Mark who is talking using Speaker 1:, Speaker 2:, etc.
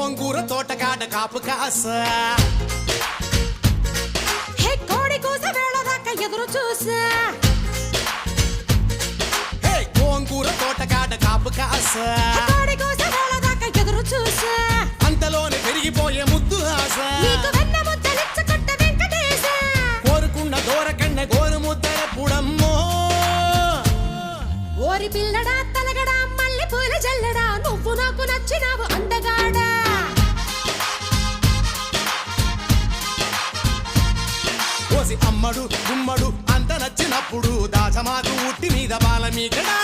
Speaker 1: గోంగూర తోటకాడ కాపు కాస
Speaker 2: హే కోడి కూస వేళ దాకా ఎదురు చూసా
Speaker 1: హే గోంగూర తోటకాడ కాపు కాస
Speaker 2: కోడి కూస వేళ దాకా ఎదురు చూసా
Speaker 1: అంతలోనే పెరిగిపోయే ముద్దు ఆశ
Speaker 2: నీకు వెన్న ముద్దలిచ్చకొట్ట వెంకటేశ
Speaker 1: కోరుకున్న దూరకన్న గోరు ముద్దల పుడమ్మో
Speaker 2: ఓరి పిల్లడా తలగడా మల్లె పూల జల్లడా నువ్వు నాకు నచ్చినావు అందగాడా
Speaker 1: కోసి అమ్మడు గుమ్మడు అంత నచ్చినప్పుడు దాచమాకు ఉట్టి మీద బాల మీకడా